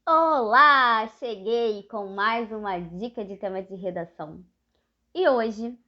Olá! Cheguei com mais uma dica de tema de redação. E hoje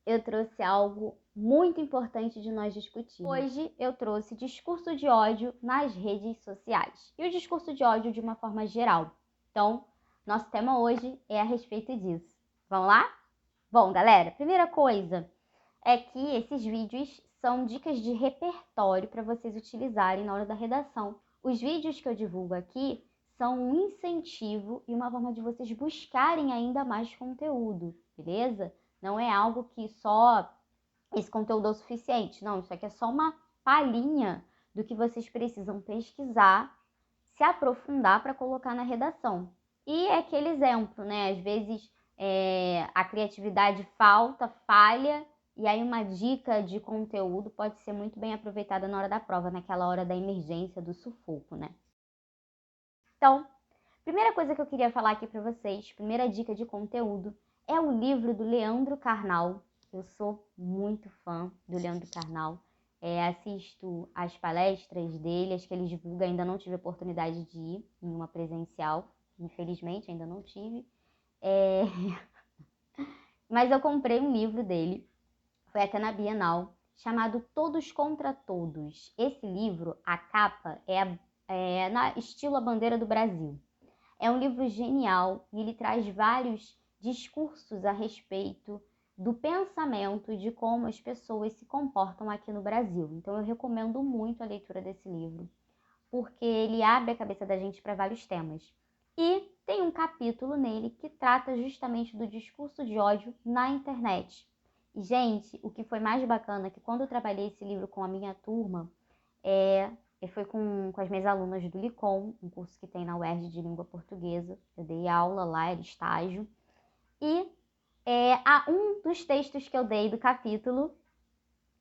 eu trouxe algo muito importante de nós discutirmos. Hoje eu trouxe discurso de ódio nas redes sociais. E o discurso de ódio de uma forma geral. Então, nosso tema hoje é a respeito disso. Vamos lá? Bom, galera, primeira coisa é que esses vídeos são dicas de repertório para vocês utilizarem na hora da redação. Os vídeos que eu divulgo aqui são um incentivo e uma forma de vocês buscarem ainda mais conteúdo, beleza? Não é algo que só esse conteúdo é o suficiente. Não, isso aqui é só uma palhinha do que vocês precisam pesquisar, se aprofundar para colocar na redação. E é aquele exemplo, né? Às vezes a criatividade falha, e aí uma dica de conteúdo pode ser muito bem aproveitada na hora da prova, naquela hora da emergência, do sufoco, né? Então, primeira coisa que eu queria falar aqui para vocês, primeira dica de conteúdo, é o livro do Leandro Carnal. Eu sou muito fã do Leandro Carnal. Assisto as palestras dele, as que ele divulga, ainda não tive a oportunidade de ir em uma presencial, infelizmente ainda não tive. Mas eu comprei um livro dele, foi até na Bienal, chamado Todos contra Todos. Esse livro, a capa é na estilo A Bandeira do Brasil. É um livro genial e ele traz vários discursos a respeito do pensamento e de como as pessoas se comportam aqui no Brasil. Então eu recomendo muito a leitura desse livro, porque ele abre a cabeça da gente para vários temas. E tem um capítulo nele que trata justamente do discurso de ódio na internet. E, gente, o que foi mais bacana é que quando eu trabalhei esse livro com a minha turma, foi com as minhas alunas do Licom, um curso que tem na UERJ de língua portuguesa. Eu dei aula lá, era estágio. E um dos textos que eu dei do capítulo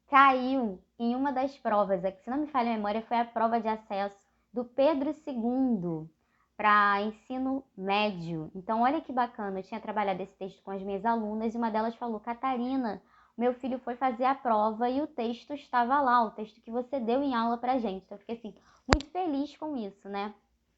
caiu em uma das provas, que se não me falha a memória, foi a prova de acesso do Pedro II para ensino médio. Então, olha que bacana, eu tinha trabalhado esse texto com as minhas alunas e uma delas falou: Catarina, meu filho foi fazer a prova e o texto estava lá, o texto que você deu em aula pra gente. Então, eu fiquei assim, muito feliz com isso, né?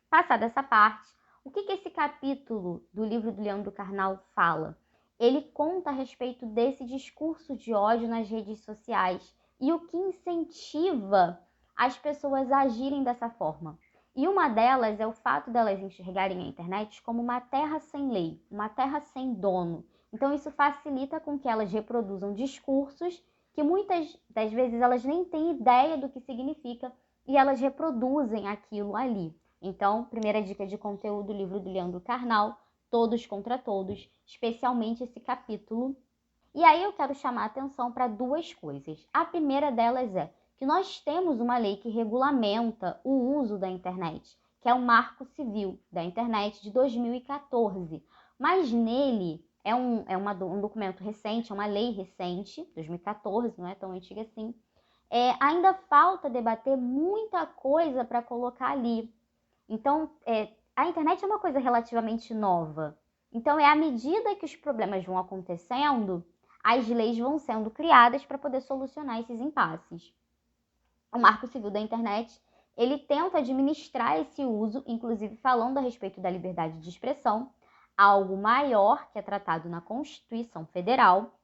Passada essa parte, o que esse capítulo do livro do Leandro Carnal fala? Ele conta a respeito desse discurso de ódio nas redes sociais e o que incentiva as pessoas a agirem dessa forma. E uma delas é o fato delas enxergarem a internet como uma terra sem lei, uma terra sem dono. Então isso facilita com que elas reproduzam discursos que muitas das vezes elas nem têm ideia do que significa e elas reproduzem aquilo ali. Então, primeira dica de conteúdo, o livro do Leandro Carnal, Todos contra Todos, especialmente esse capítulo. E aí eu quero chamar a atenção para duas coisas. A primeira delas é que nós temos uma lei que regulamenta o uso da internet, que é o Marco Civil da Internet de 2014. Mas nele um documento recente, é uma lei recente, 2014, não é tão antiga assim. Ainda falta debater muita coisa para colocar ali. Então, a internet é uma coisa relativamente nova. Então, à medida que os problemas vão acontecendo, as leis vão sendo criadas para poder solucionar esses impasses. O Marco Civil da Internet, ele tenta administrar esse uso, inclusive falando a respeito da liberdade de expressão, algo maior que é tratado na Constituição Federal,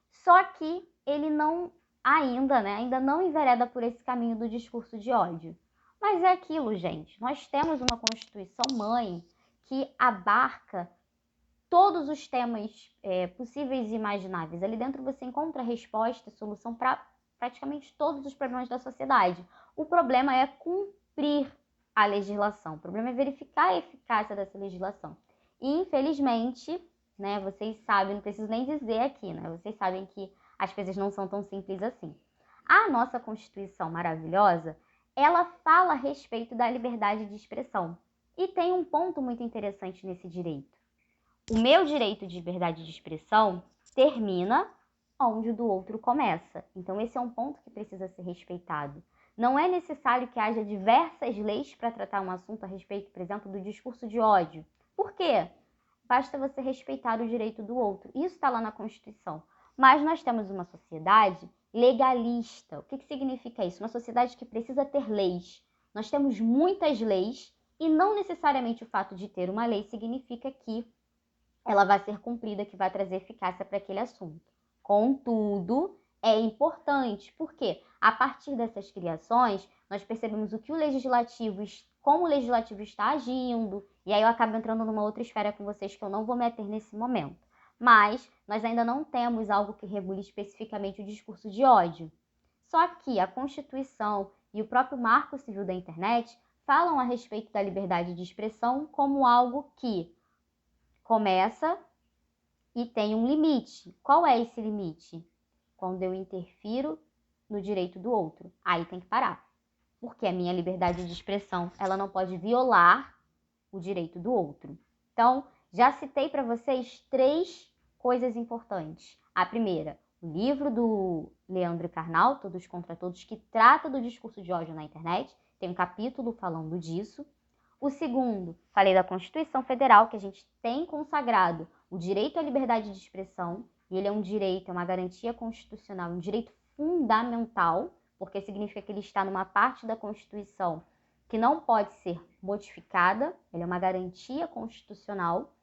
só que ele ainda não envereda por esse caminho do discurso de ódio. Mas é aquilo, gente. Nós temos uma Constituição mãe que abarca todos os temas possíveis e imagináveis. Ali dentro você encontra resposta e solução para praticamente todos os problemas da sociedade. O problema é cumprir a legislação. O problema é verificar a eficácia dessa legislação. E, infelizmente, né, vocês sabem, não preciso nem dizer aqui, né? Vocês sabem que as coisas não são tão simples assim. A nossa Constituição maravilhosa, ela fala a respeito da liberdade de expressão. E tem um ponto muito interessante nesse direito. O meu direito de liberdade de expressão termina onde o do outro começa. Então, esse é um ponto que precisa ser respeitado. Não é necessário que haja diversas leis para tratar um assunto a respeito, por exemplo, do discurso de ódio. Por quê? Basta você respeitar o direito do outro. Isso está lá na Constituição. Mas nós temos uma sociedade legalista. O que significa isso? Uma sociedade que precisa ter leis. Nós temos muitas leis E não necessariamente o fato de ter uma lei significa que ela vai ser cumprida, que vai trazer eficácia para aquele assunto. Contudo, é importante, porque a partir dessas criações, nós percebemos o que o legislativo, como o legislativo está agindo, e aí eu acabo entrando numa outra esfera com vocês que eu não vou meter nesse momento. Mas nós ainda não temos algo que regule especificamente o discurso de ódio. Só que a Constituição e o próprio Marco Civil da Internet falam a respeito da liberdade de expressão como algo que começa e tem um limite. Qual é esse limite? Quando eu interfiro no direito do outro. Aí tem que parar. Porque a minha liberdade de expressão, ela não pode violar o direito do outro. Então, já citei para vocês 3 coisas importantes. A primeira, o livro do Leandro Carnal, Todos contra Todos, que trata do discurso de ódio na internet. Tem um capítulo falando disso. O segundo, falei da Constituição Federal, que a gente tem consagrado o direito à liberdade de expressão, e ele é um direito, é uma garantia constitucional, um direito fundamental, porque significa que ele está numa parte da Constituição que não pode ser modificada, ele é uma garantia constitucional.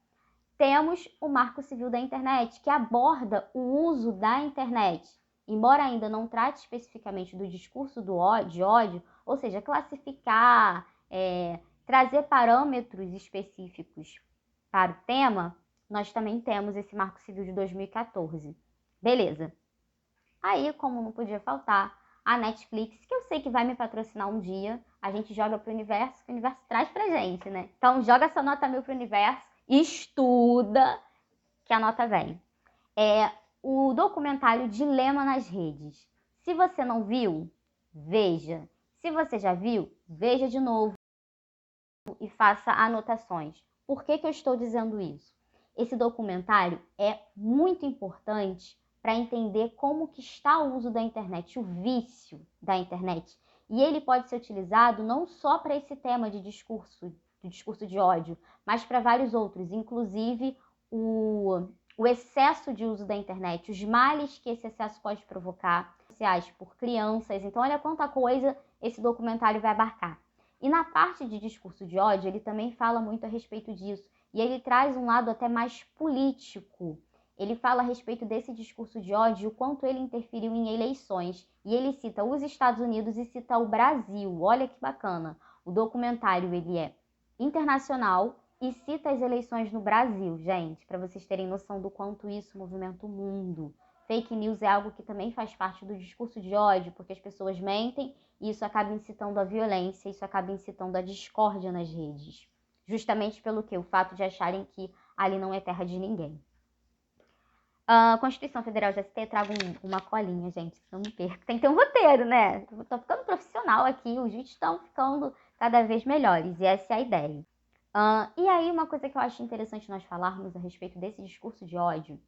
Temos o Marco Civil da Internet, que aborda o uso da internet, embora ainda não trate especificamente do discurso de ódio, ou seja, classificar, trazer parâmetros específicos para o tema, nós também temos esse Marco Civil de 2014. Beleza. Aí, como não podia faltar, a Netflix, que eu sei que vai me patrocinar um dia, a gente joga para o universo, que o universo traz pra gente, né? Então, joga essa nota 1000 para o universo, estuda, que a nota vem. É o documentário Dilema nas Redes. Se você não viu, veja. Se você já viu, veja de novo e faça anotações. Por que eu estou dizendo isso? Esse documentário é muito importante para entender como que está o uso da internet, o vício da internet. E ele pode ser utilizado não só para esse tema de discurso de ódio, mas para vários outros, inclusive o excesso de uso da internet, os males que esse excesso pode provocar, sociais por crianças. Então, olha quanta coisa esse documentário vai abarcar. E na parte de discurso de ódio, ele também fala muito a respeito disso. E ele traz um lado até mais político. Ele fala a respeito desse discurso de ódio, o quanto ele interferiu em eleições. E ele cita os Estados Unidos e cita o Brasil. Olha que bacana. O documentário ele é internacional e cita as eleições no Brasil, gente, para vocês terem noção do quanto isso movimenta o mundo. Fake news é algo que também faz parte do discurso de ódio, porque as pessoas mentem e isso acaba incitando a violência, isso acaba incitando a discórdia nas redes. Justamente pelo que? O fato de acharem que ali não é terra de ninguém. A Constituição Federal, já citei, eu trago uma colinha, gente, que eu não perco. Tem que ter um roteiro, né? Eu tô ficando profissional aqui, os vídeos estão ficando cada vez melhores, e essa é a ideia. E aí, uma coisa que eu acho interessante nós falarmos a respeito desse discurso de ódio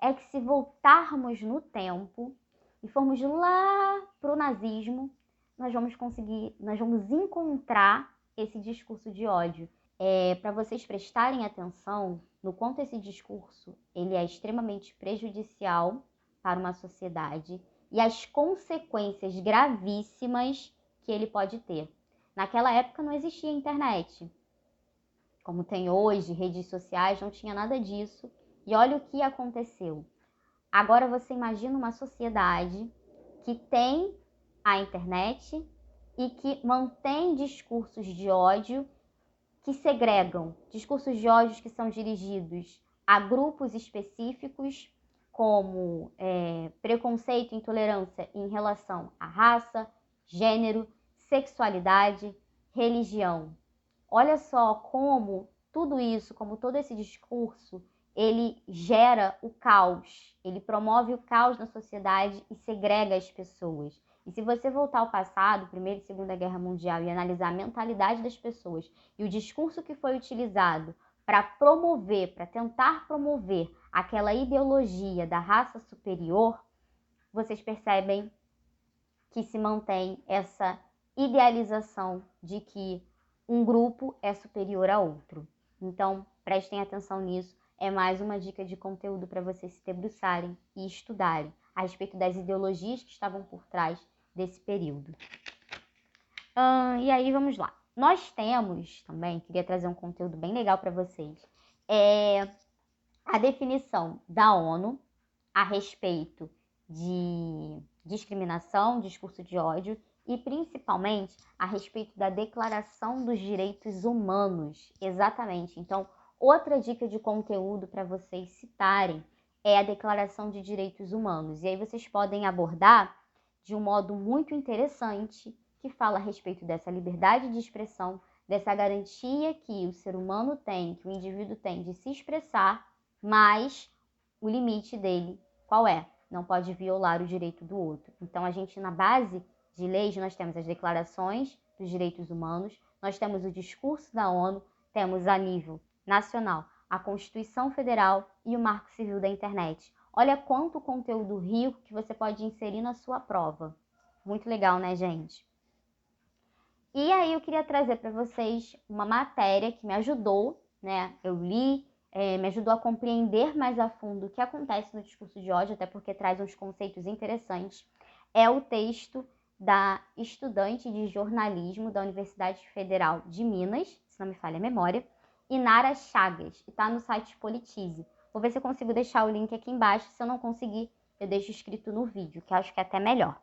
é que se voltarmos no tempo e formos lá pro nazismo, nós vamos encontrar esse discurso de ódio. Para vocês prestarem atenção no quanto esse discurso ele é extremamente prejudicial para uma sociedade e as consequências gravíssimas que ele pode ter. Naquela época não existia internet, como tem hoje, redes sociais, não tinha nada disso. E olha o que aconteceu. Agora você imagina uma sociedade que tem a internet e que mantém discursos de ódio que segregam, discursos de ódio que são dirigidos a grupos específicos, como preconceito e intolerância em relação à raça, gênero, sexualidade, religião. Olha só como tudo isso, como todo esse discurso, ele gera o caos, ele promove o caos na sociedade e segrega as pessoas. E se você voltar ao passado, Primeira e Segunda Guerra Mundial, e analisar a mentalidade das pessoas e o discurso que foi utilizado para promover, para tentar promover aquela ideologia da raça superior, vocês percebem que se mantém essa idealização de que um grupo é superior a outro. Então, prestem atenção nisso. É mais uma dica de conteúdo para vocês se debruçarem e estudarem a respeito das ideologias que estavam por trás desse período. E aí, vamos lá. Nós temos também, queria trazer um conteúdo bem legal para vocês, a definição da ONU a respeito de discriminação, discurso de ódio e principalmente a respeito da Declaração dos Direitos Humanos. Exatamente. Então, outra dica de conteúdo para vocês citarem é a Declaração de Direitos Humanos. E aí vocês podem abordar de um modo muito interessante, que fala a respeito dessa liberdade de expressão, dessa garantia que o ser humano tem, que o indivíduo tem de se expressar, mas o limite dele, qual é? Não pode violar o direito do outro. Então, a gente, na base de leis, nós temos as declarações dos direitos humanos, nós temos o discurso da ONU, temos a nível nacional a Constituição Federal e o Marco Civil da Internet. Olha quanto conteúdo rico que você pode inserir na sua prova. Muito legal, né, gente? E aí eu queria trazer para vocês uma matéria que me ajudou, né? Eu li, me ajudou a compreender mais a fundo o que acontece no discurso de ódio, até porque traz uns conceitos interessantes. É o texto da estudante de jornalismo da Universidade Federal de Minas, se não me falha a memória, Inara Chagas, e está no site Politize. Vou ver se eu consigo deixar o link aqui embaixo. Se eu não conseguir, eu deixo escrito no vídeo, que acho que é até melhor.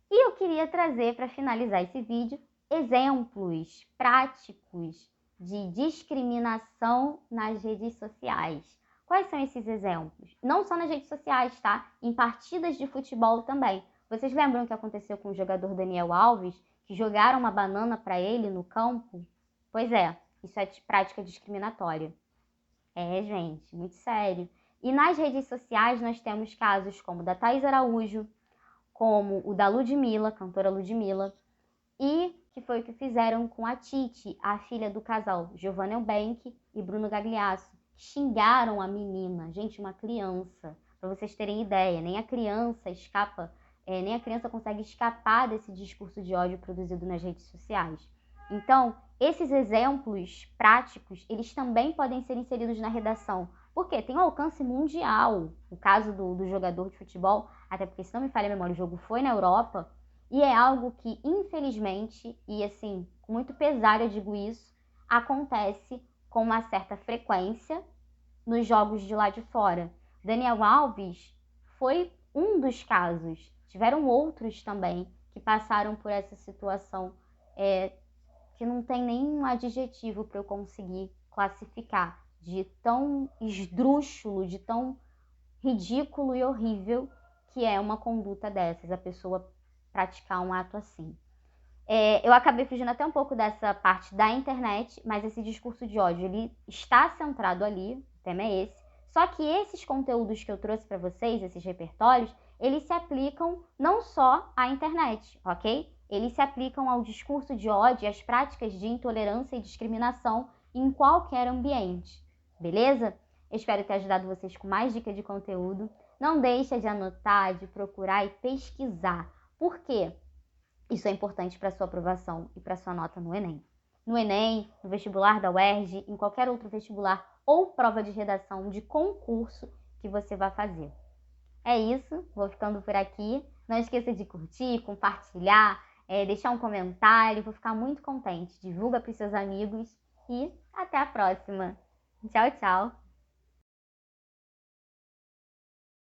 E eu queria trazer, para finalizar esse vídeo, exemplos práticos de discriminação nas redes sociais. Quais são esses exemplos? Não só nas redes sociais, tá? Em partidas de futebol também. Vocês lembram o que aconteceu com o jogador Daniel Alves, que jogaram uma banana para ele no campo? Pois é, isso é prática discriminatória. É, gente, muito sério. E nas redes sociais nós temos casos como o da Thaís Araújo, como o da Ludmilla, cantora Ludmilla, e que foi o que fizeram com a Titi, a filha do casal Giovanna Eubank e Bruno Gagliasso, que xingaram a menina, gente, uma criança, para vocês terem ideia, nem a criança escapa, nem a criança consegue escapar desse discurso de ódio produzido nas redes sociais. Então, esses exemplos práticos, eles também podem ser inseridos na redação, porque tem um alcance mundial. O caso do jogador de futebol, até porque, se não me falha a memória, o jogo foi na Europa, e é algo que, infelizmente, e assim, com muito pesar eu digo isso, acontece com uma certa frequência nos jogos de lá de fora. Daniel Alves foi um dos casos. Tiveram outros também que passaram por essa situação que não tem nenhum adjetivo para eu conseguir classificar, de tão esdrúxulo, de tão ridículo e horrível que é uma conduta dessas, a pessoa praticar um ato assim. Eu acabei fugindo até um pouco dessa parte da internet, mas esse discurso de ódio, ele está centrado ali, o tema é esse, só que esses conteúdos que eu trouxe para vocês, esses repertórios, eles se aplicam não só à internet, ok? Eles se aplicam ao discurso de ódio e às práticas de intolerância e discriminação em qualquer ambiente, beleza? Eu espero ter ajudado vocês com mais dicas de conteúdo. Não deixa de anotar, de procurar e pesquisar. Por quê? Isso é importante para a sua aprovação e para a sua nota no Enem. No Enem, no vestibular da UERJ, em qualquer outro vestibular ou prova de redação de concurso que você vai fazer. É isso, vou ficando por aqui. Não esqueça de curtir, compartilhar, deixar um comentário, vou ficar muito contente. Divulga para os seus amigos e até a próxima. Tchau, tchau!